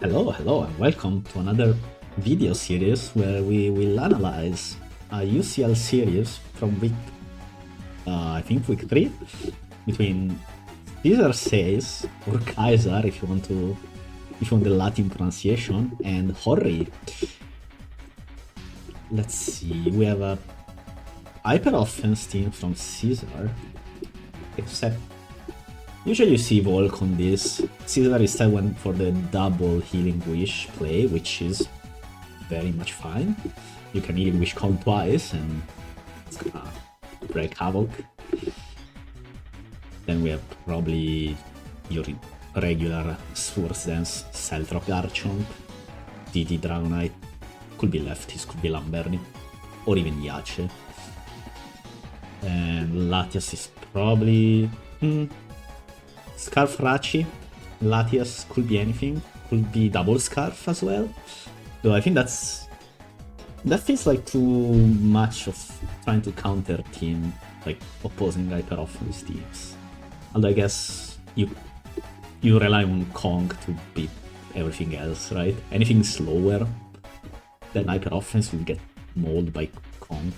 Hello, and welcome to another video series where we will analyze a UCL series from week, I think week 3, between Caesar Says, or Kaiser if you want the Latin pronunciation, and Horii. Let's see, we have a hyper offense team from Caesar, except usually you see Volk on this. Caesar instead went for the double healing wish play, which is very much fine. You can healing wish call twice and it's gonna break havoc. Then we have probably your regular Swords Dance, Celtrop Garchomp, DD Dragonite, could be Lefties, could be Lamberni, or even Yache. And Latias is probably Scarf Rachi. Latias could be anything, could be double Scarf as well. Though I think that feels like too much of trying to counter team, like opposing hyper offense teams. Although I guess you rely on Kong to beat everything else, right? Anything slower than hyper offense will get mauled by Kong.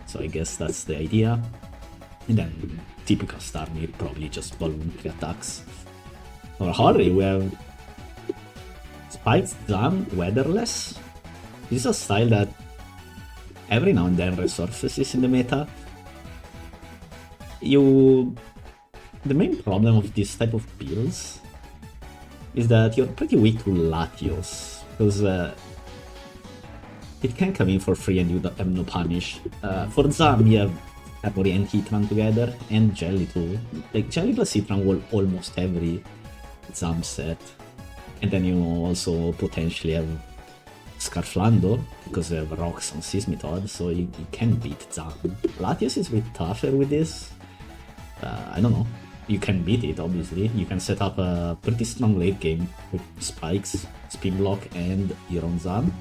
So I guess that's the idea. And then typical Starmie, probably just balloon 3 attacks. For Horii, we have Spiked Zam, Weatherless. This is a style that every now and then resurfaces in the meta. The main problem of this type of builds is that you're pretty weak to Latios, because it can come in for free and you have no punish. For Zam, you have Horii and Heatran together, and Jelly too. Like, Jelly plus Heatran will almost every Zam set. And then you also potentially have Scarflando, because they have Rocks on Seismitoad, so you can beat Zam. Latios is a bit tougher with this. I don't know. You can beat it, obviously. You can set up a pretty strong late game with Spikes, Spin Block, and your own Zam.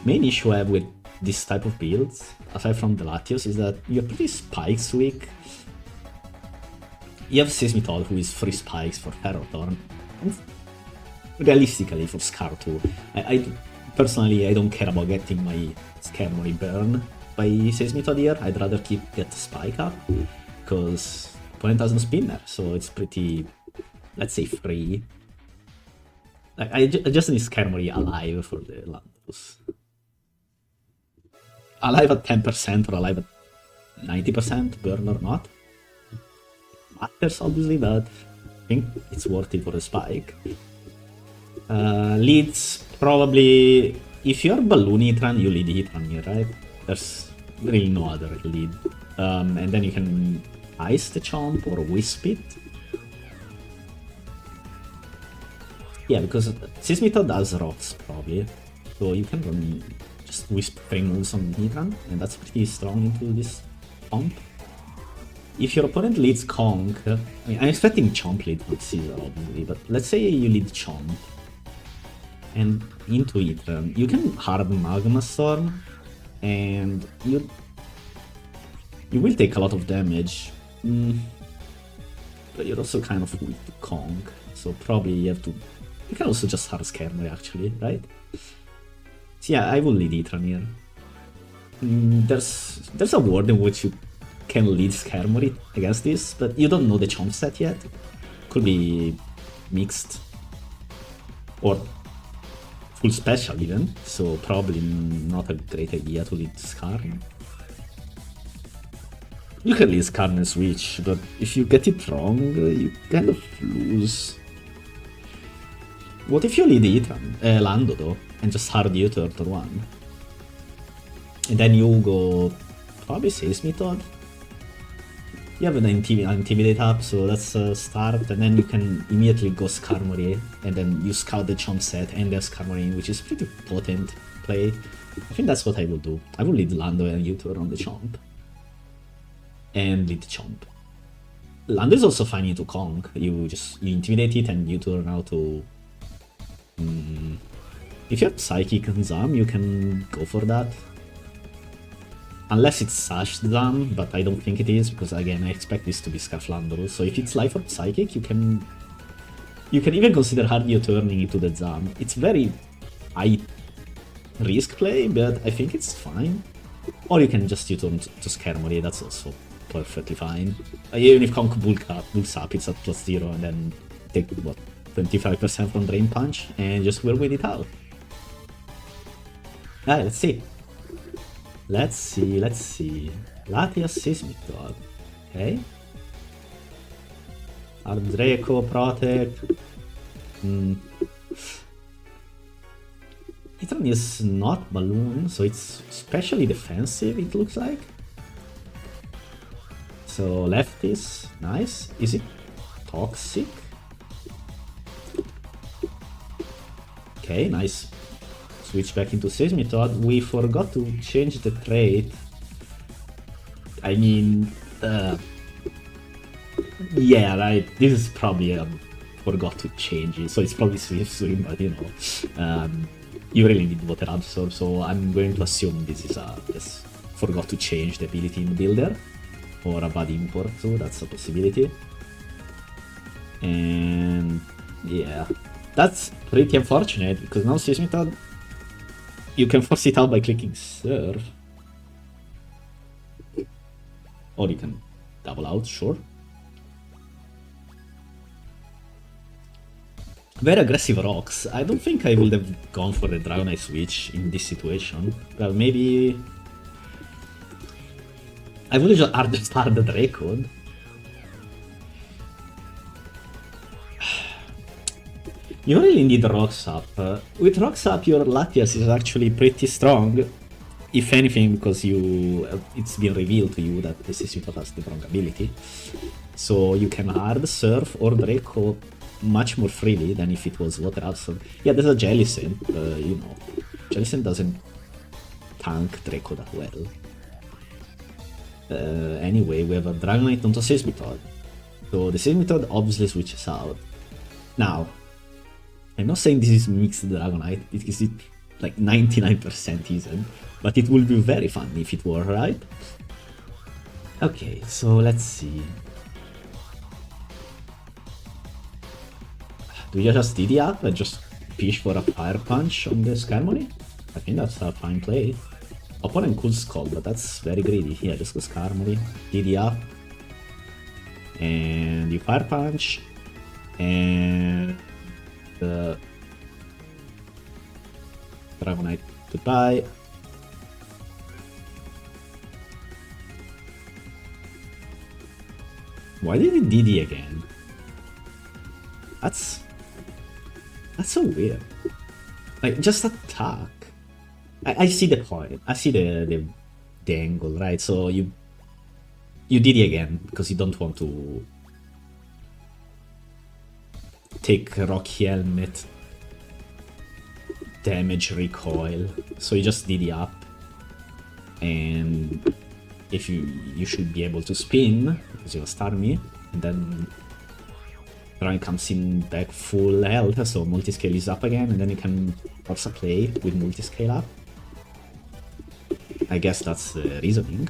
Main issue I have with this type of builds, aside from the Latios, is that you're pretty Spikes weak. You have Seismitoad, who is 3 Spikes for Ferrothorn, and realistically for Scar too. Personally, I don't care about getting my Skarmory burn by Seismitoad here. I'd rather get Spike up, because opponent has no spinner, so it's pretty, let's say, free. Like, I just need Skarmory alive for the Landos. Alive at 10% or alive at 90%, burn or not. Matters, obviously, but I think it's worth it for the Spike. Leads, probably, if you're Balloon Heatran, you lead Heatran here, right? There's really no other lead. And then you can Ice the Chomp or Wisp it. Yeah, because Seismitoad does Rocks, probably. So you can run just Wisp 3 moves on Heatran, and that's pretty strong into this Chomp. If your opponent leads Kong, I mean, I'm expecting Chomp lead with Caesar, obviously, but let's say you lead Chomp and into Heatran, you can hard Magma Storm, and you will take a lot of damage, but you're also kind of weak to Kong, so probably you can also just hard Skarmory actually, right? So yeah, I will lead Heatran here. There's a world in which you can lead Skarmory against this, but you don't know the Chomp set yet. Could be mixed or full special even, so probably not a great idea to lead Scar. You can lead Scar and switch, but if you get it wrong, you kind of lose. What if you lead Heatran, Lando though, and just hard you turn 1? And then you go probably Seismitoad. You have an Intimidate up, so that's a start, and then you can immediately go Skarmory, and then you scout the Chomp set and the Skarmory, which is pretty potent play. I think that's what I will do. I will lead Lando and U-turn on the Chomp. And lead the Chomp. Lando is also fine into Kong. You intimidate it and U-turn out to... If you have Psychic and Zam, you can go for that. Unless it's Sash Zam, but I don't think it is, because again, I expect this to be Scarflando. So if it's Life Orb Psychic, you can You can even consider Hardio turning into the Zam. It's very high risk play, but I think it's fine. Or you can just U-turn to Skarmory, that's also perfectly fine. Even if Conk bulks up, it's at +0, and then take, what, 25% from Drain Punch, and just whirl with it out. Alright, let's see. Let's see. Latias Seismitoad. Okay. Ardraco, Protect. Hitron is not Balloon, so it's especially defensive, it looks like. So left is nice. Is it toxic? Okay, nice. Switch back into Seismitoad. We forgot to change the trait. I mean, yeah, right. This is probably forgot to change it, so it's probably Swift Swim, but you know, you really need Water Absorb, so I'm going to assume this is just forgot to change the ability in Builder, or a bad import too. That's a possibility. And yeah, that's pretty unfortunate because now Seismitoad, you can force it out by clicking Surf. Or you can double out, sure. Very aggressive rocks. I don't think I would have gone for the Dragonite switch in this situation. Well, maybe I would have just started the Draco. You really need Rocks Up. With Rocks Up, your Latias is actually pretty strong. If anything, because it's been revealed to you that the Seismitoad has the wrong ability. So you can hard Surf or Draco much more freely than if it was Water Absorb. Yeah, there's a Jellicent, you know. Jellicent doesn't tank Draco that well. Anyway, we have a Dragonite onto Seismitoad. So the Seismitoad obviously switches out. Now, I'm not saying this is mixed Dragonite, because it like 99% isn't, but it will be very fun if it were, right? Okay, so let's see. Do you just DD up and just fish for a Fire Punch on the Skarmory? I think that's a fine play. Opponent could Scald, but that's very greedy. Yeah, just go Skarmory, DD up, and you Fire Punch, and Dragonite goodbye. Why did it DD again? That's so weird. Like, just attack. I see the point. I see the angle, right? So you DD again because you don't want to take Rocky Helmet damage recoil. So you just DD up, and if you should be able to spin because you have Starmie, and then Ryan comes in back full health, so multi-scale is up again, and then you can force a play with multi-scale up. I guess that's the reasoning.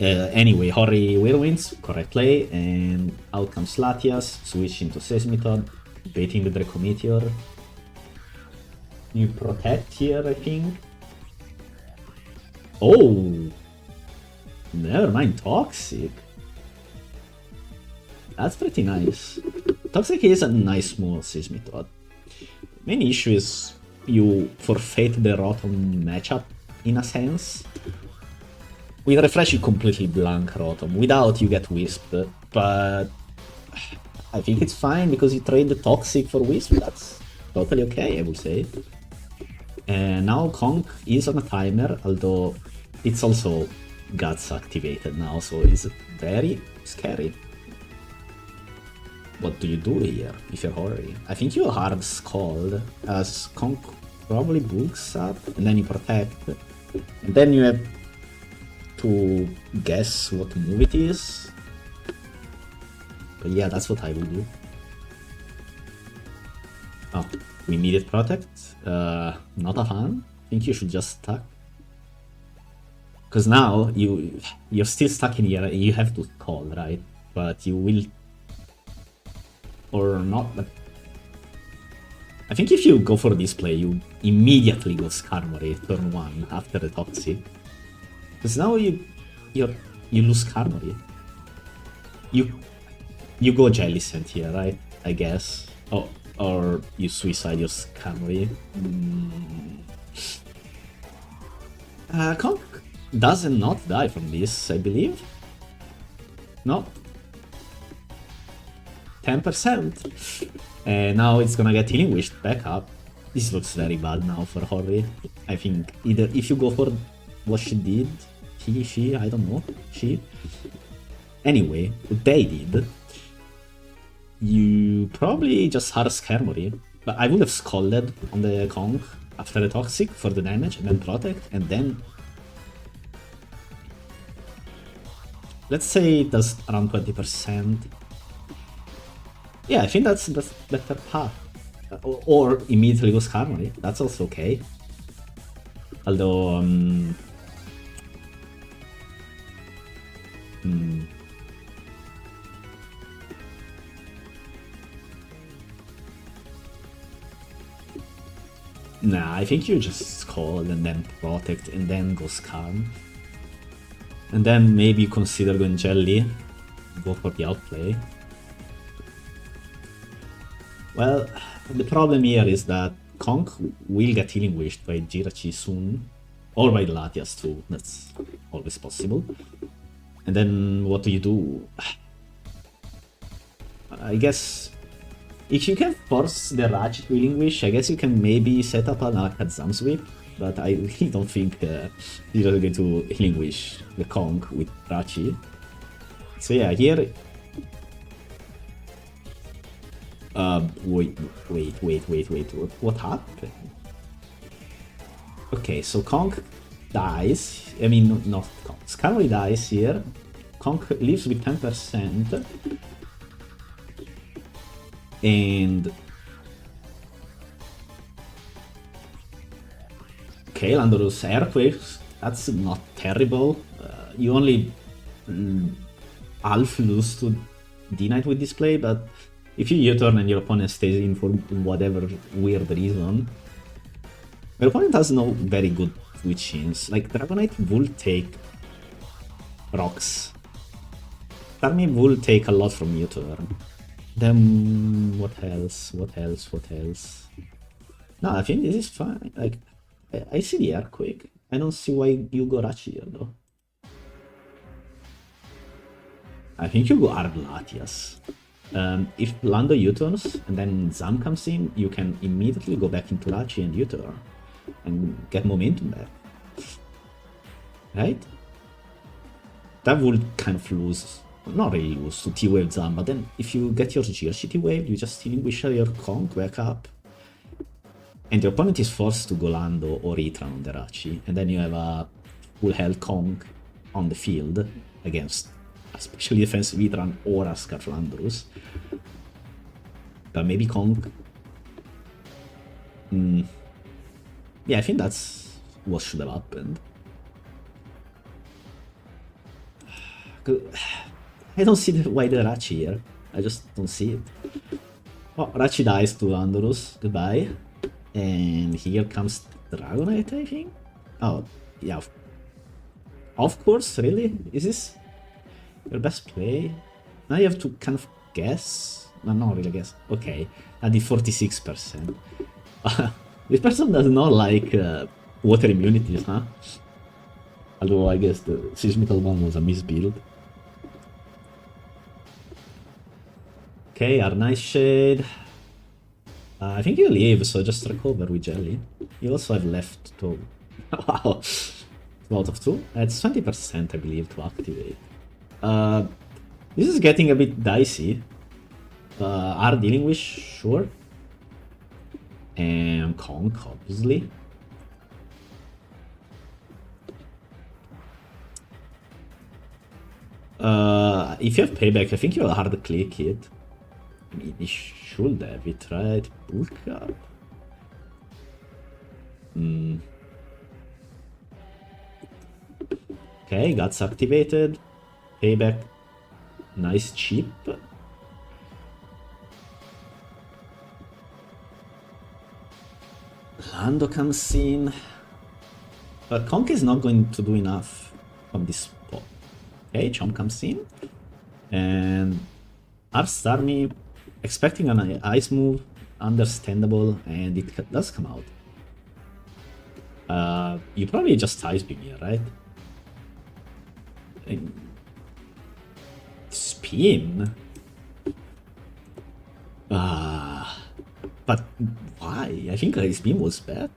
Anyway, Horii Whirlwinds, correct play, and out comes Latias, switch into Seismitoad, baiting the Draco Meteor. You protect here, I think. Oh! Never mind, Toxic. That's pretty nice. Toxic is a nice small Seismitoad. Main issue is you forfeit the Rotom matchup, in a sense. With Refresh you completely blank Rotom. Without you get Wisp, but I think it's fine because you trade the Toxic for Wisp. That's totally okay, I would say. And now Conk is on a timer, although it's also Guts activated now, so it's very scary. What do you do here if you're Horii? I think you hard Scald, as Conk probably bulks up, and then you protect. And then you have to guess what move it is. But yeah, that's what I will do. Oh, we needed protect. Not a fan. I think you should just attack. Because now you're still stuck in here. You have to call, right? But you will or not, but I think if you go for this play, you immediately go Skarmory turn 1 after the Toxic. Because now you lose Skarmory. You go Jelly Sand here, right? I guess. Oh, or you suicide your Skarmory. Conk does not die from this, I believe. No. 10%. And now it's gonna get Healing Wished back up. This looks very bad now for Horii. I think either if you go for what she did, she, I don't know, she. Anyway, what they did, you probably just had a Skarmory, but I would have Scalded on the Conk after the Toxic for the damage, and then Protect, and then... Let's say it does around 20%. Yeah, I think that's the better path. Or immediately go Skarmory, that's also okay. Although... Nah, I think you just Scald and then Protect and then go Skarm. And then maybe consider going Jelly. Go for the outplay. Well, the problem here is that Conk will get Healing Wished by Jirachi soon. Or by Latias too, that's always possible. And then what do? I guess... If you can force the Ratchet Healing Wish, I guess you can maybe set up an Alakazam Sweep, but I really don't think you're going to Healing Wish the Conk with Ratchet. So yeah, here... wait, what happened? Okay, so Conk dies, I mean, not Conk, Skarmory dies here, Conk lives with 10%, and... Okay, Landorus Earthquakes, that's not terrible, you only half lose to D-Knight with this play, but if you U-turn and your opponent stays in for whatever weird reason, your opponent has no very good switch-ins. Like, Dragonite will take rocks. Starmie will take a lot from U-turn. Then what else? No, I think this is fine. Like, I see the Earthquake. I don't see why you go Rachi here though. I think you go Latias. If Lando U-turns and then Zam comes in, you can immediately go back into Lachi and U-turn and get momentum back. Right? That would kind of lose, not really lose to T-Wave Zam, but then if you get your Jirachi T-Wave, you just Healing Wish your Conk back up. And the opponent is forced to go Lando or Itran on the Rachi, and then you have a full health Conk on the field against especially defensive Itran or a Scarf Landorus. But maybe Conk. Yeah, I think that's what should have happened. I don't see why the Rachi here. I just don't see it. Oh, Rachi dies to Landorus. Goodbye. And here comes Dragonite, I think? Oh, yeah. Of course, really? Is this your best play? Now you have to kind of guess. No, not really guess. Okay, I did 46%. This person does not like water immunities, huh? Although I guess the Seismical one was a misbuild. Okay, our Nice Shade. I think you leave, so just recover with Jelly. You also have left to... Wow! 2 out of 2? It's 20%, I believe, to activate. This is getting a bit dicey. Are dealing with, sure. And Conk, obviously. If you have payback, I think you'll hard click it. I mean, you should have it, right? Bulk up. Okay, Guts activated. Payback. Nice chip. Lando comes in. But Conk is not going to do enough from this spot. Okay, Chom comes in. And Arstarmy expecting an ice move, understandable, and it does come out. You probably just ice beam here, right? And spin? But why? I think ice beam was better.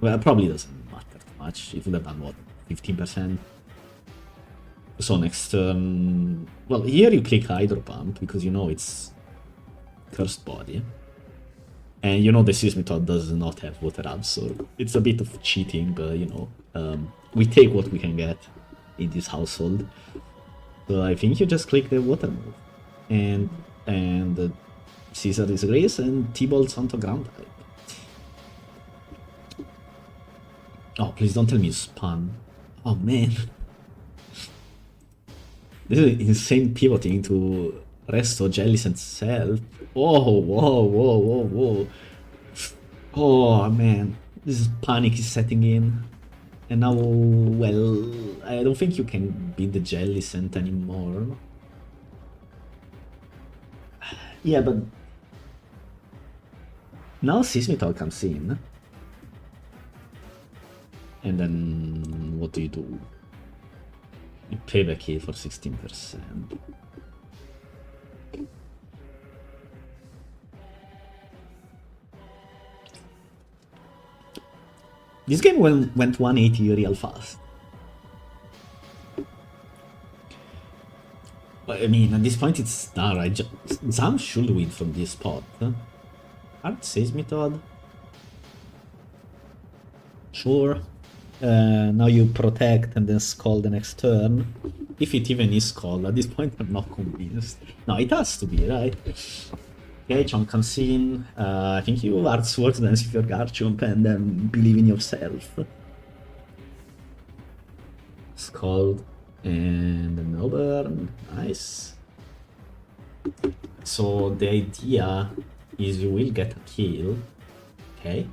Well, it probably doesn't matter too much. It would have done, what, 15%? So next turn... Well, here you click Hydro Pump, because you know it's Cursed Body. And you know the Seismitoad does not have Water Abs, so it's a bit of cheating, but you know, we take what we can get in this household. So I think you just click the Water move. And Caesar disagrees, and T-Bolts onto Ground type. Oh, please don't tell me you spun. Oh man. This is insane pivoting to Resto, Jellies, and Self. Oh, whoa, whoa, whoa, whoa. Oh, man. This panic is setting in. And now, well, I don't think you can beat the Jellicent anymore. Yeah, but... Now Seismitoad comes in. And then, what do? You payback here for 16%. This game went 180 real fast. But I mean, at this point it's done, right? Zam should win from this spot. Huh? Hard Seismitoad. Sure. Now you protect and then Scald the next turn. If it even is Scald, at this point I'm not convinced. No, it has to be, right? Okay, Chomp comes in. I think you Hard Swords Dance with your Garchomp and then believe in yourself. Scald and a no burn. Nice. So the idea is you will get a kill. Okay.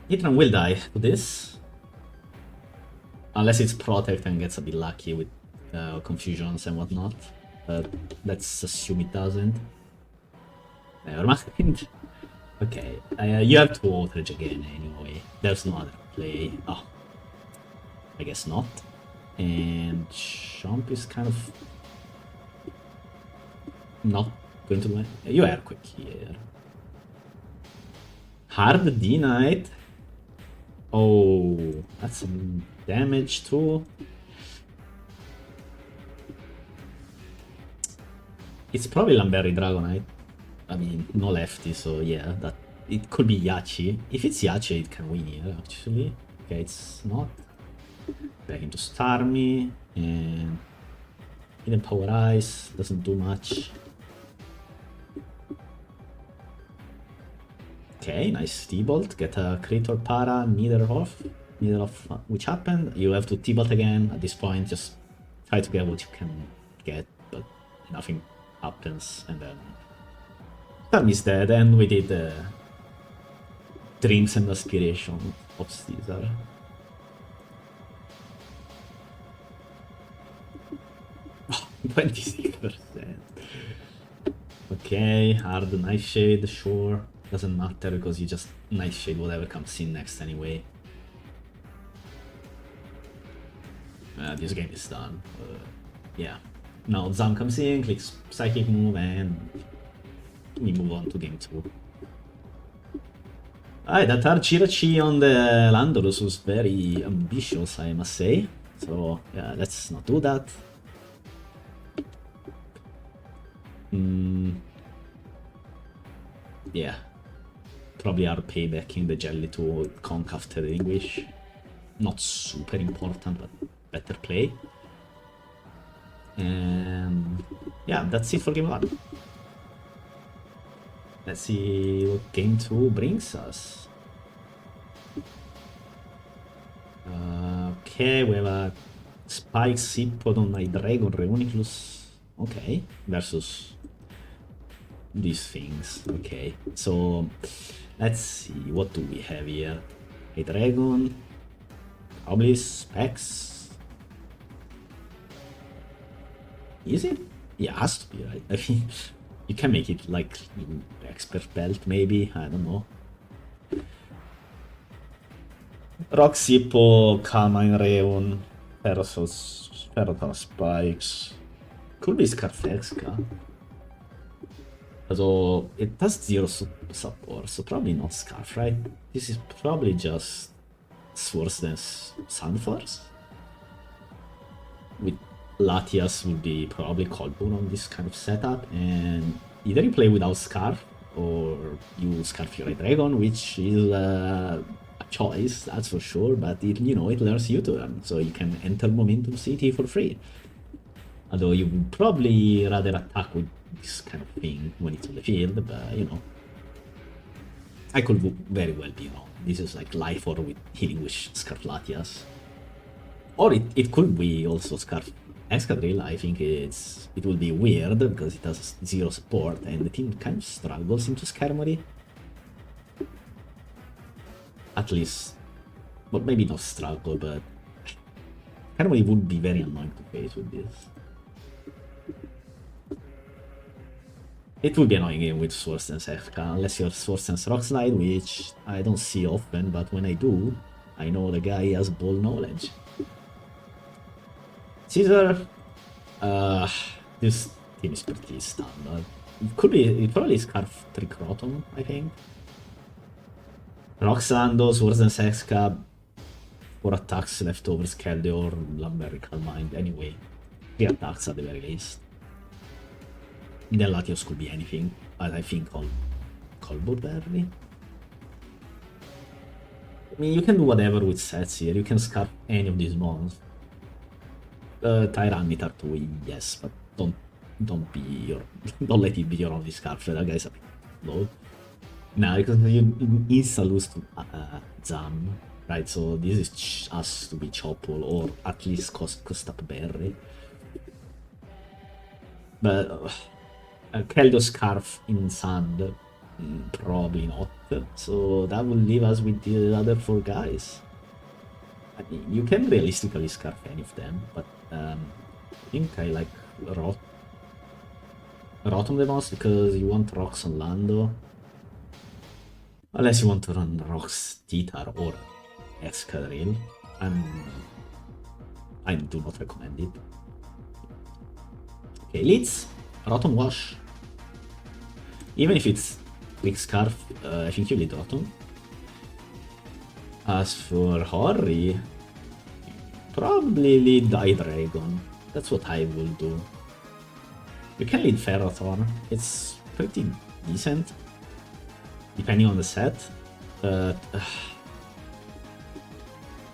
Hitran will die to this. Unless it's Protect and gets a bit lucky with confusions and whatnot. But let's assume it doesn't. Never mind. Okay, you have to outrage again anyway. There's no other play. Oh, I guess not. And Chomp is kind of not going to win. You are quick here. Hard D-Knight. Oh, that's some damage too. It's probably Lamberry Dragonite. I mean, no lefty, so yeah, that it could be Yachi. If it's Yachi, it can win here, actually. Okay, it's not. Back into Starmie, and Hidden Power Ice doesn't do much. Okay, nice T-Bolt, get a crit or para, neither of which happened. You have to T-Bolt again. At this point, just try to get what you can get, but nothing happens, and then Starmie is dead, and we did the Dreams and Aspiration of Caesar. Oh, 26%. Okay, hard Nightshade, sure. Doesn't matter because you just Nightshade whatever comes in next anyway. This game is done. Yeah. Now Zam comes in, clicks Psychic move, and we move on to game 2. Alright, that Archirachi on the Landorus was very ambitious, I must say. So, yeah, let's not do that. Yeah. Probably our payback in the Jelly to Conk after the English. Not super important, but better play. And yeah, that's it for game 1. Let's see what game 2 brings us. Okay, we have a Spike Sippodon, Hydreigon, Reuniclus. Okay, versus these things. Okay, so Let's see, what do we have here? A dragon, probably specs. Is it? Yeah, has to be, right? I mean, you can make it like expert belt, maybe. I don't know. Rock Sippo, Carmine Reun, Ferrothor Spikes. Could be Scarfexca. Although it does zero support, so probably not Scarf, right? This is probably just worse than Sandforce. With Latias would be probably Coldbone on this kind of setup, and either you play without Scarf or you Scarf your Dragon, which is a choice, that's for sure, but it, you know, it learns U-turn, so you can enter Momentum City for free. Although you would probably rather attack with this kind of thing when it's on the field, but you know, I could very well be wrong. This is like Life Orb with Healing Wish Scarflatias. Or it could be also Scarf Excadrill. I think it will be weird because it has zero support and the team kind of struggles into Skarmory. At least, well, maybe not struggle, but Skarmory would be very annoying to face with this. It would be annoying with Swords Dance FK, unless you're Swords Dance Rock Slide, which I don't see often, but when I do, I know the guy has ball knowledge. Caesar, this team is pretty standard. It probably is Scarf Trick Rotom, I think. Roxando, Swords Dance FK, 4 attacks, leftovers, Keldeo, Lumberrical Mind, anyway. 3 attacks at the very least. Then Latios could be anything, but I think Colbur Berry. I mean, you can do whatever with sets here. You can scarf any of these mons. Tyranitar too, yes, but don't let it be your only scarf. That guy's a bit low. Nah, because you insta lose to Zam, right? So this has to be Chople or at least cost up Berry. But Keldeo Scarf in Sand, probably not. So that will leave us with the other 4 guys. I mean, you can realistically Scarf any of them, but I think I like Rotom the most because you want Rocks on Lando. Unless you want to run Rocks Titar or Excadrill. I do not recommend it. Okay, Leads, Rotom Wash. Even if it's Quick Scarf, I think you lead Rotom. As for Horii, probably lead Hydreigon. That's what I will do. You can lead Ferrothorn. It's pretty decent, depending on the set. But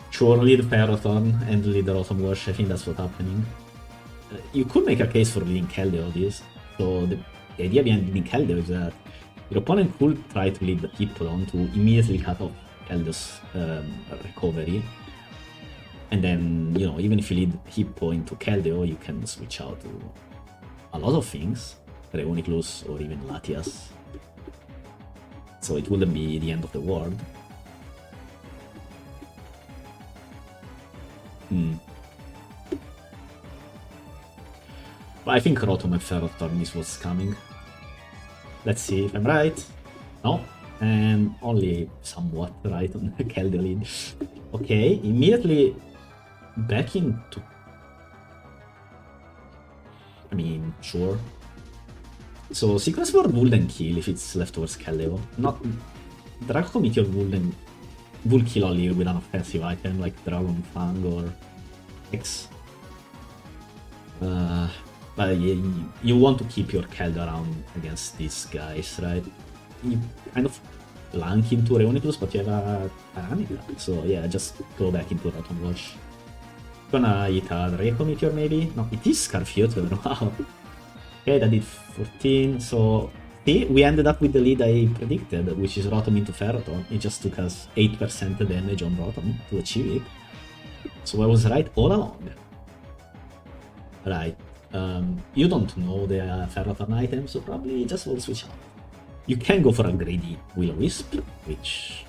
sure, lead Ferrothorn and lead Rotom Wash. I think that's what's happening. You could make a case for leading Keldeo this. So the idea behind leading Keldeo is that your opponent could try to lead the Hippodon to immediately cut off Keldeo's recovery. And then, you know, even if you lead Hippo into Keldeo, you can switch out to a lot of things. Reuniclus or even Latias. So it wouldn't be the end of the world. But I think Rotom and Ferrothorn is what's coming. Let's see if I'm right. No, and only somewhat right on the Keldeo lead. Okay, immediately back into... I mean, sure. So Sequence Ward wouldn't kill if it's leftovers Keldeo. Not... Draco Meteor would kill only with an offensive item like Dragon Fang or X. But you want to keep your Keldeo around against these guys, right? You kind of blank into Reuniclus, but you have a Tyranitar. So yeah, just go back into Rotom Wash. Gonna eat a Draco Meteor maybe? No, it is Scarfiotor, wow. Okay, that did 14, so... See, we ended up with the lead I predicted, which is Rotom into Ferrothorn. It just took us 8% damage on Rotom to achieve it. So I was right all along. Right. You don't know the Ferrothorn item, so probably just will switch out. You can go for a greedy Will-O-Wisp, which,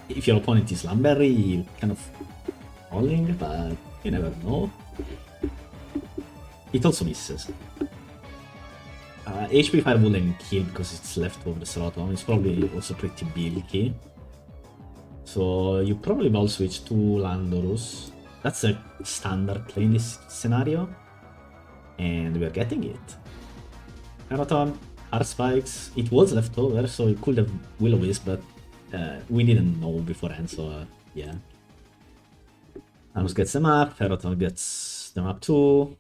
if your opponent is Lumberry, you kind of falling, but you never know. It also misses. HP Fire wouldn't kill because it's leftovers Rotom. It's probably also pretty bulky. So you probably ball switch to Landorus. That's a standard play in this scenario. And we're getting it. Rotom, Hard Spikes. It was leftover, so it could have Will-O-Wisp, but we didn't know beforehand, so yeah. Anus gets them up, Rotom gets them up too.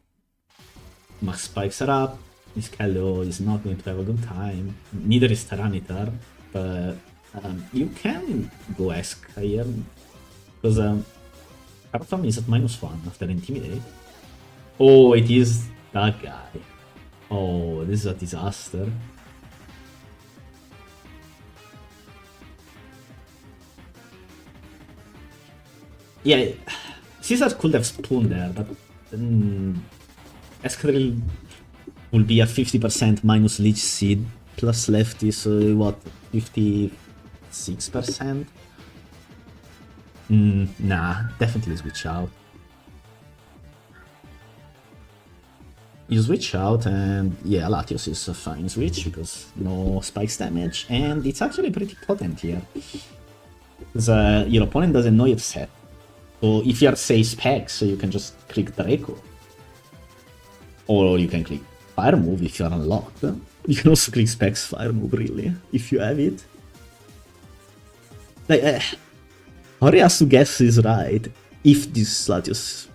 Max spikes are up. Miscalio is not going to have a good time. Neither is Tyranitar, but you can go Eska here because Rotom is at -1 after Intimidate. Oh, it is that guy. Oh, this is a disaster. Yeah, Caesar could have spawned there, but Escadrille will be a 50% minus Leech Seed plus Lefty, so what, 56%? Nah, definitely switch out. You switch out and yeah, Latios is a fine switch because no spikes damage and it's actually pretty potent here. Because your opponent doesn't know your set. So if you are say specs, so you can just click Draco. Or you can click Fire Move if you are unlocked. You can also click specs Fire Move really, if you have it. Like, Horii has to guess is right if this Latios.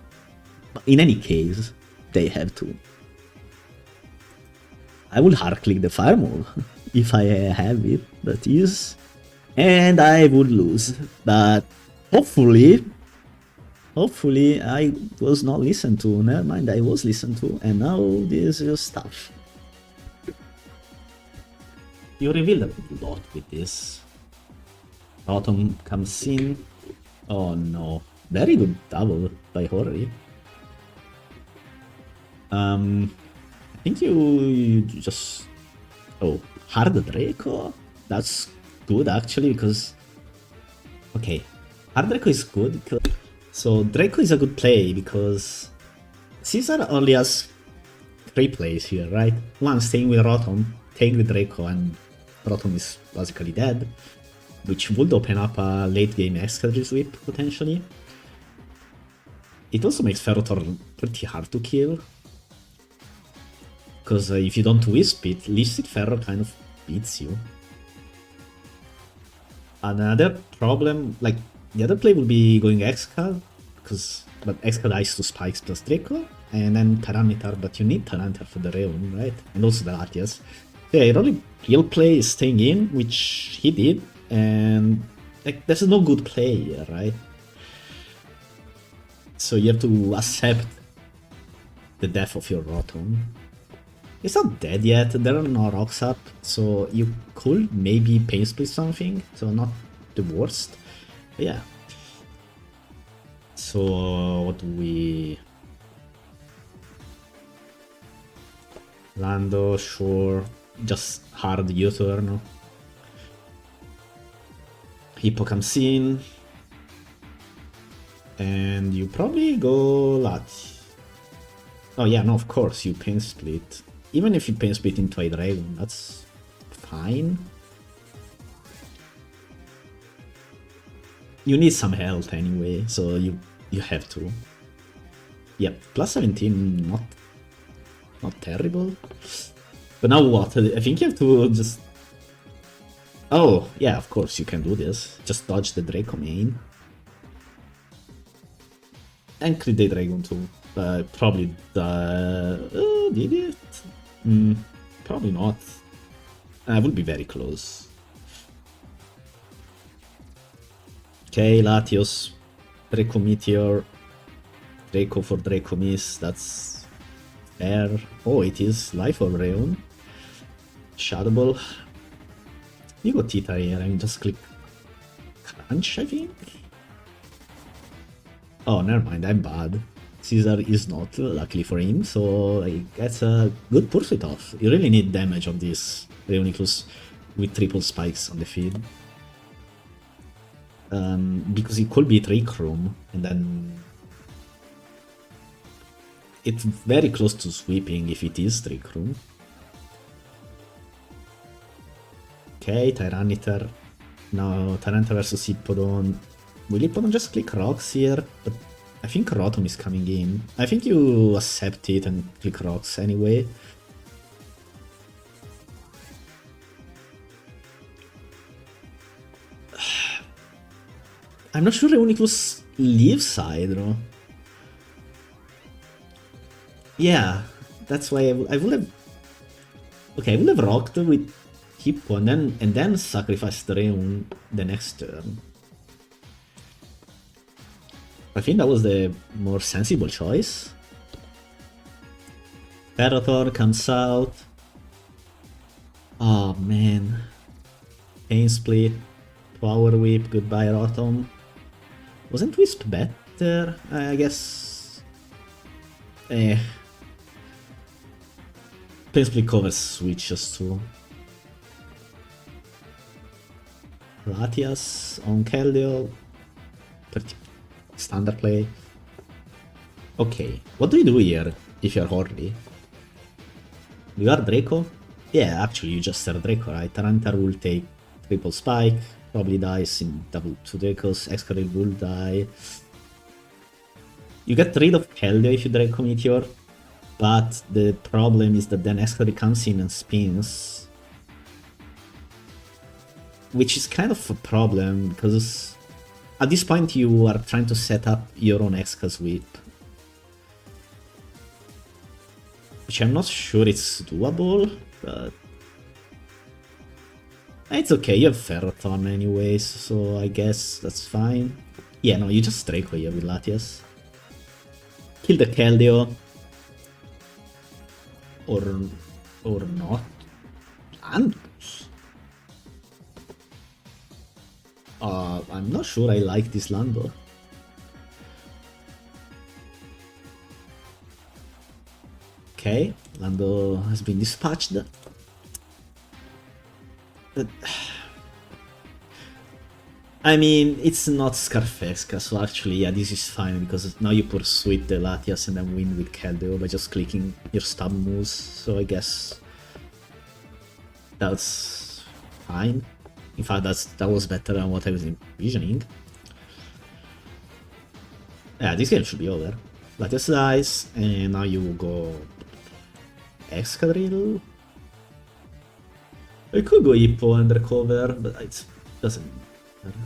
In any case, they have to. I will hard click the Fire Move if I have it, that is. And I would lose. But hopefully I was not listened to. Never mind, I was listened to, and now this is stuff. You revealed a lot with this. Rotom comes in. Oh no. Very good double by Horii. I think you just... Oh, hard Draco? That's good actually, because... Okay, hard Draco is good because... So Draco is a good play because Caesar only has 3 plays here, right? One, staying with Rotom, take the Draco, and Rotom is basically dead, which would open up a late game Excadrill sweep potentially. It also makes Ferrothorn pretty hard to kill, because if you don't Wisp it, Leaf-Seed Ferro kind of beats you. Another problem, like, the other play will be going Excad, but Excad dies to Spikes plus Draco, and then Tyranitar, but you need Tyranitar for the Reun, right? And also the Latias. So yeah, your only real play is staying in, which he did, and like there's no good play here, right? So you have to accept the death of your Rotom. It's not dead yet, there are no rocks up, so you could maybe Pain Split something, so not the worst. But yeah. So what do we... Lando, sure, just hard U-turn. Hippo comes in, and you probably go Lati. Oh yeah, no, of course, you Pain Split. Even if you Pain Split into a Dragon, that's fine. You need some health anyway, so you have to. Yep, plus 17, not terrible. But now what? I think you have to just... Oh, yeah, of course you can do this. Just dodge the Draco main. And crit the Dragon too. Probably the... did it? Probably not. I would be very close. Okay, Latios, Draco Meteor, Draco for Draco Miss, that's fair. Oh, it is Life of Reun. Shadow Ball. You go Tita here and just click Crunch, I think? Oh, never mind, I'm bad. Caesar is not, luckily for him, so that's a good pursuit off. You really need damage on this Reuniclus. with triple spikes on the field. Because it could be Trick Room, and then it's very close to sweeping if it is Trick Room. Okay, Tyranitar. No, Tyranitar versus Hippodon. Will Hippodon just click rocks here? But I think Rotom is coming in. I think you accept it and click rocks anyway. I'm not sure Reuniclus leaves Hydro. Yeah, that's why I would have... Okay, I would have rocked with Hippo and then sacrificed Reun the next turn. I think that was the more sensible choice. Ferrothor comes out. Oh man. Pain Split. Power Whip, goodbye Rotom. Wasn't Wisp better? I guess... Pain Split covers switches too. Latias on Keldeo. Pretty standard play. Okay, what do you do here if you're Horii? You are Draco? Yeah, actually you just are Draco, right? Tyranitar will take triple spike, probably dies in double 2 Dracos, Excadrill will die. You get rid of Keldeo if you Draco Meteor, but the problem is that then Excadrill comes in and spins. Which is kind of a problem, because at this point you are trying to set up your own Exca sweep. Which I'm not sure it's doable, but... It's okay, you have Ferrothorn anyways, so I guess that's fine. Yeah, no, you just Draco here with Latias. Kill the Keldeo. Or not. Landorus. I'm not sure I like this Lando. Okay, Lando has been dispatched. But, I mean, it's not Scarfesca, so actually, yeah, this is fine, because now you pursuit the Latias and then win with Keldeo by just clicking your stab moves, so I guess that's fine. In fact, that was better than what I was envisioning. Yeah, this game should be over. Latias dies, and now you go Excadrill. I could go Hippo and recover, but it doesn't matter.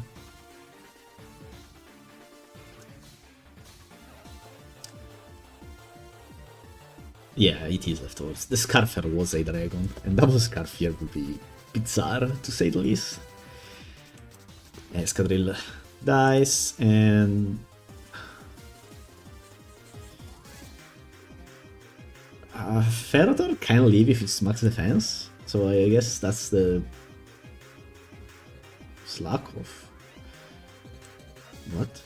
Yeah, it is leftovers. The Scarfer was a dragon, and double Scarf here would be bizarre, to say the least. Excadrill dies, and... Ferrothor can leave if it's max defense, so I guess that's the... Slack off. What?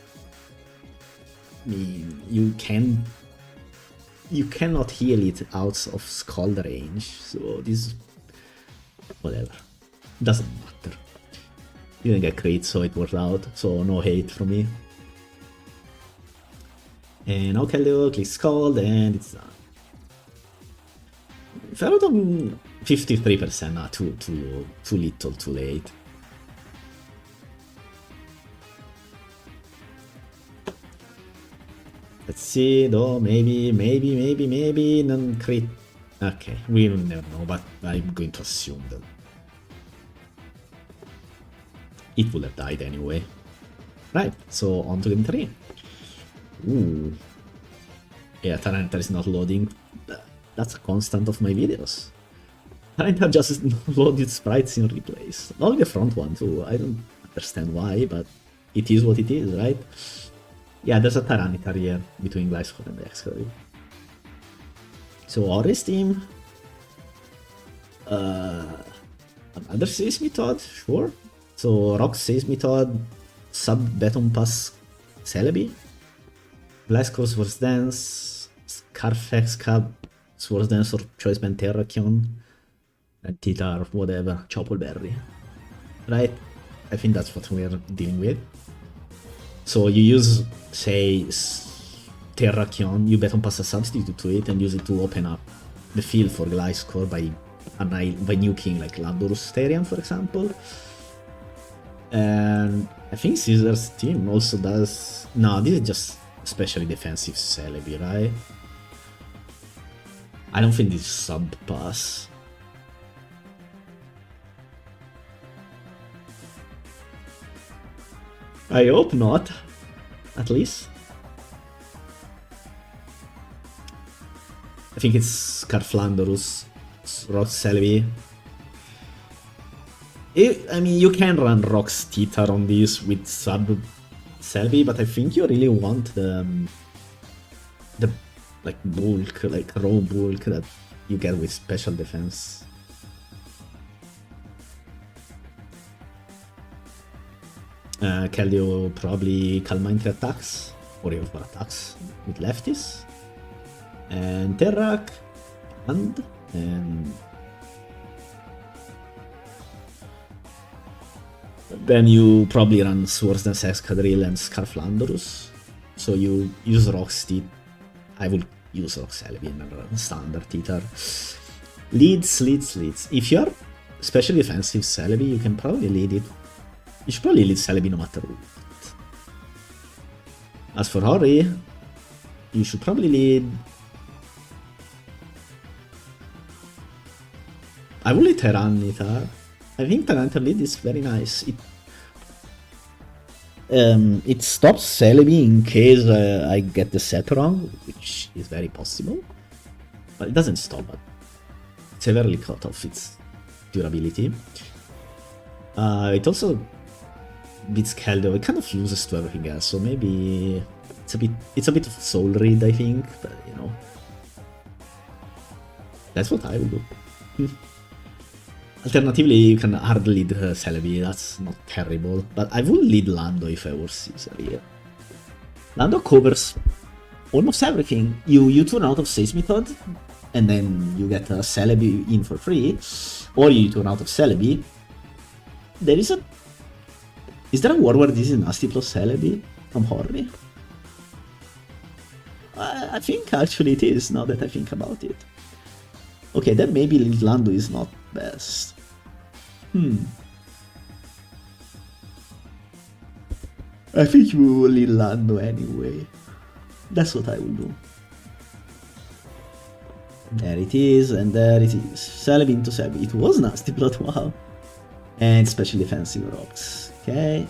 I mean, you cannot heal it out of Scald range, so this... Whatever. Doesn't matter. Didn't get crit, so it worked out, so no hate from me. And now Keldeo clicks Scald, and it's done. Ferrothorn 53%, nah, too little, too late. Let's see, though, maybe, non-crit. Okay, we will never know, but I'm going to assume that it would have died anyway. Right, so on to game 3. Ooh. Yeah, Tyranitar is not loading. That's a constant of my videos. Tyranitar just loaded sprites in replays. Not the front one too, I don't understand why, but it is what it is, right? Yeah, there's a Tyranitar here between Gliscor and Excadrill. So Horii's team... another Seismitoad, sure. So Rock Seismitoad, Sub Beton Pass Celebi, Gliscor Swords Dance, Scarfex Cab, Swords Dance or Choice Band Terrakion. Titar, whatever, Choppleberry, right? I think that's what we're dealing with. So you use, say, Terrakion, you bet on pass a substitute to it and use it to open up the field for Gliscor by nuking like Landorus Therian, for example. And I think Caesar's team also does... No, this is just especially defensive Celebi, right? I don't think this is sub pass. I hope not, at least. I think it's Scarflandorus, Rock Celebi. I mean, you can run Rock's Titar on this with sub Celebi, but I think you really want the like bulk, like raw bulk that you get with special defense. Keldeo probably Calmine attacks, or even for attacks with lefties. And Terrak, and then you probably run Swords Dance Escadrille and Scarflandorus. So you use Rocksteed. I will use Rock Celebi and run standard Titar. Leads. If you're especially defensive Celebi, you can probably lead it. You should probably lead Celebi no matter what. As for Horii, you should probably lead... I will lead Tyranitar. I think Tyranitar lead is very nice. It stops Celebi in case I get the set wrong, which is very possible. But it doesn't stop it. Severely cut off its durability. It also beats Keldeo. It kind of loses to everything else, so maybe it's a bit of soul read, I think, but you know. That's what I would do. Alternatively, you can hard lead Celebi, that's not terrible, but I would lead Lando if I were Caesar here. Lando covers almost everything. You turn out of Seismithod, and then you get a Celebi in for free, or you turn out of Celebi. Is there a war where this is Nasty plus Celebi from Horii? I think actually it is, now that I think about it. Okay, then maybe Lando is not best. I think we will lead Lando anyway. That's what I will do. There it is, and there it is. Celebi into Celebi. It was Nasty Blood, wow. And special defensive rocks. Okay.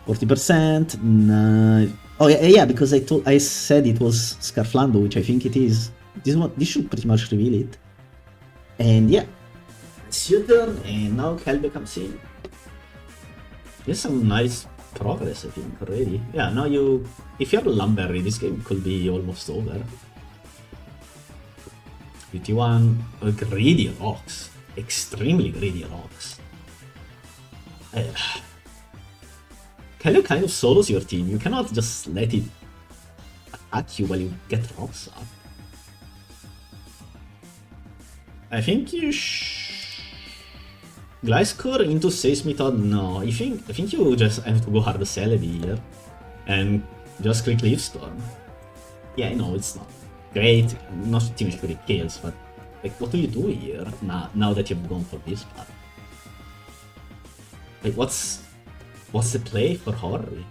40%. No. Oh yeah, because I said it was Scarflando, which I think it is. This should pretty much reveal it. And yeah, it's your turn, and now Kelbe comes in. There's some nice progress, I think, already. Yeah, now if you're Lumberry, this game could be almost over. 51 greedy rocks, extremely greedy rocks. Kelbe kind of solos your team. You cannot just let it attack you while you get rocks up. I think you Gliscor into Seismithod, no. I think you just have to go hard Celebi here. And just click Leaf Storm. Yeah, I know it's not great, not too much great kills, but like, what do you do here now that you've gone for this path? Like, what's the play for Horii?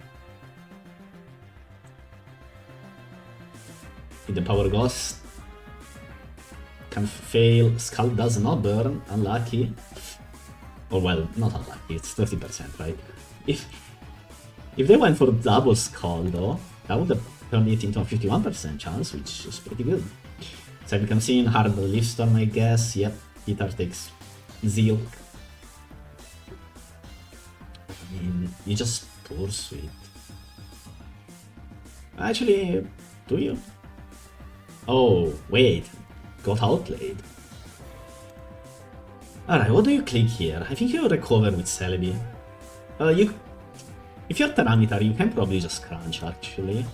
In the Power Ghost can fail, Skull does not burn, unlucky. Or well, not unlucky, it's 30%, right? If they went for double Skull though, that would have turned it into a 51% chance, which is pretty good. So we can see in hard Leaf Storm, I guess. Yep, Titar takes Zeal. I mean, you just pursue it. Actually, do you? Oh, wait. Got outplayed. Alright, what do you click here? I think you recover with Celebi. If you're Tyranitar, you can probably just crunch, actually.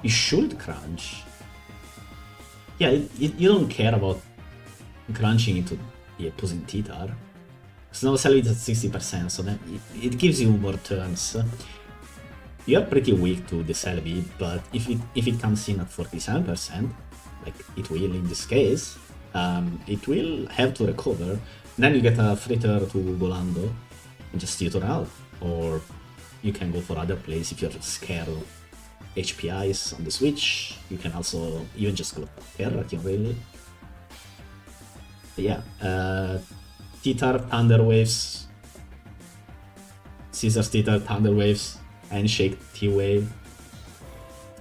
You should crunch. Yeah, you don't care about crunching into the opposing Titar. So now Celebi is at 60%, so then it gives you more turns. You're pretty weak to the Celebi, but if it comes in at 47%, like it will in this case, it will have to recover. Then you get a fritter to Volando and just tutor out. Or you can go for other plays if you're scared of HPIs on the Switch. You can also even just go Terrakion really. But yeah, Titar, Thunder Waves, Caesar's Titar, Thunder Waves, Handshake, T-Wave.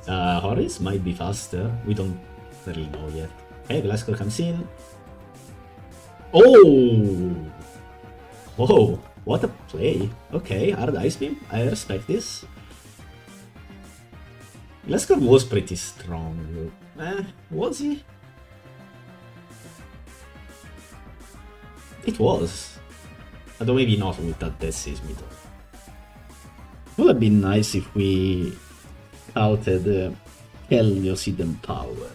Hori's might be faster, we don't really know yet. Okay, Glasgow comes in. Oh! Whoa, what a play. Okay, hard Ice Beam, I respect this. Glasgow was pretty strong. Was he? It was. Although maybe not with that Death Seismid. It would have been nice if we outed Helios Hidden Power.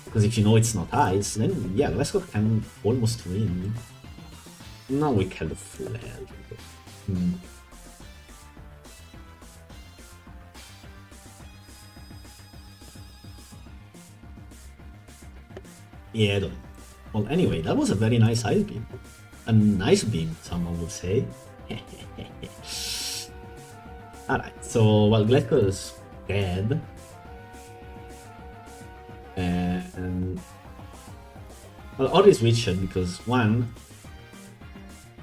Because if you know it's not ice, then yeah, Glasgow can almost win. Now we kill the Flare. Yeah, I don't. Well, anyway, that was a very nice Ice Beam. A nice beam, someone would say. Alright, so while Glasgow is dead, and well, Horii switched because one,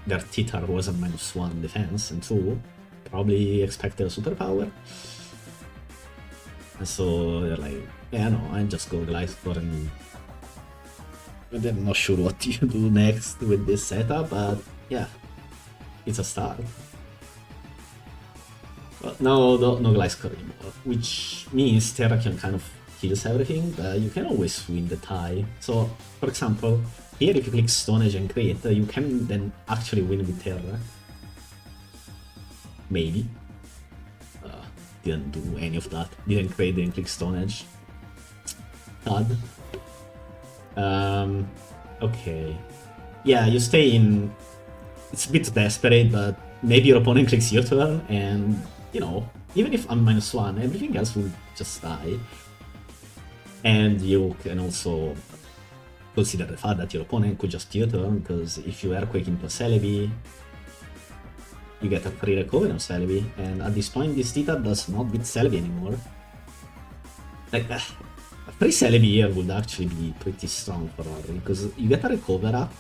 their Titar was a -1 defense, and two, probably expected a superpower. And so they're like, yeah, no, I just go Glasgow and I'm not sure what you do next with this setup, but yeah, it's a start. But no Gliscor anymore, which means Terrakion kind of kills everything, but you can always win the tie. So, for example, here if you click Stone Age and crit, you can then actually win with Terra. Maybe. Didn't do any of that. Didn't crit, didn't click Stone Age. Bad. Okay. Yeah, you stay in... It's a bit desperate, but maybe your opponent clicks your turn, and, you know, even if I'm -1, everything else will just die. And you can also consider the fact that your opponent could just your turn, because if you Earthquake into a Celebi, you get a free recovery on Celebi, and at this point this Titar does not beat Celebi anymore. Like, a free Celebi here would actually be pretty strong for Horii, because you get a recover up,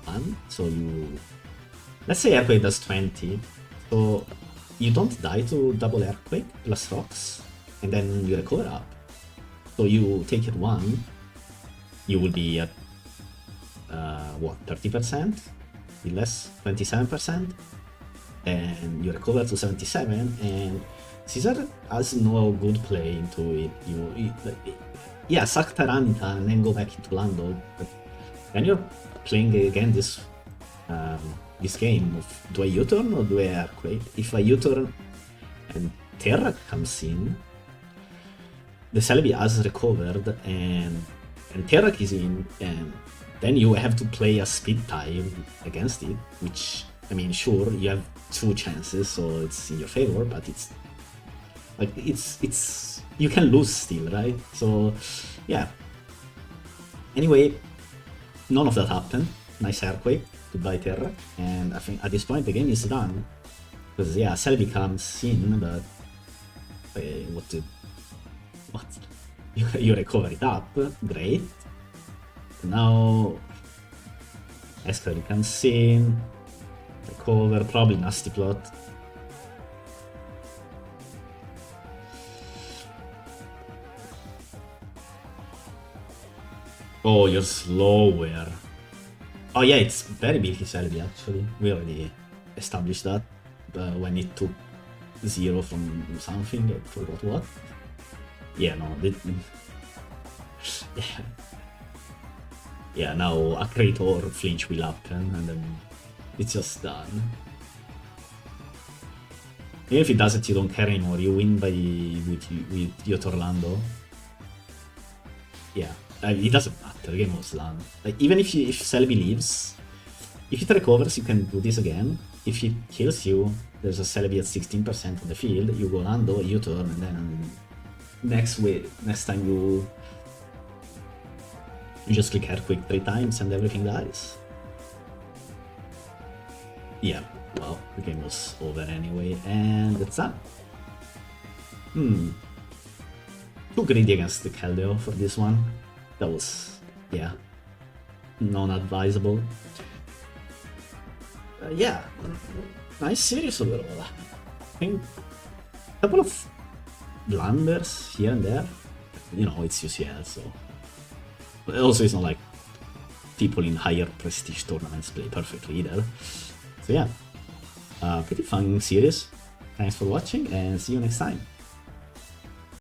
and so you... Let's say Earthquake does 20, so you don't die to double Earthquake plus rocks, and then you recover up. So you take it 1, you will be at, what, 30%? Less, 27%? And you recover to 77, and Caesar has no good play into it. Yeah, sack Tyranitar and then go back into Lando, but then you're playing again this game of do I U-turn or do I Earthquake? If I U-turn and Terra comes in, the Celebi has recovered and Terra is in, and then you have to play a speed tie against it, which, I mean, sure, you have 2 chances, so it's in your favor, but it's like, it's you can lose still, right? So, yeah. Anyway, none of that happened. Nice Earthquake, goodbye Terra, and I think at this point the game is done. Because, yeah, Celebi comes in, but what? You recover it up, great. Now, Escalade comes in, recover, probably Nasty Plot. Oh, you're slower. Oh yeah, it's very bulky Celebi actually. We already established that when it took 0 from something, I forgot what. Yeah, no, yeah, now a crit or flinch will happen, and then it's just done. Even if it doesn't, you don't care anymore. You win by with your Torlando. Yeah, It doesn't matter, the game was done. Like, even if Celebi leaves, if it recovers, you can do this again. If it kills you, there's a Celebi at 16% on the field, you go Lando, you turn, and then next time you just click air quick 3 times and everything dies. Yeah, well, the game was over anyway, and that's done. Too greedy against the Keldeo for this one. That was, yeah, non-advisable. Yeah, nice series overall. I think a couple of blunders here and there. You know, it's UCL, so. But also, it's not like people in higher prestige tournaments play perfectly either. So yeah, pretty fun series. Thanks for watching and see you next time.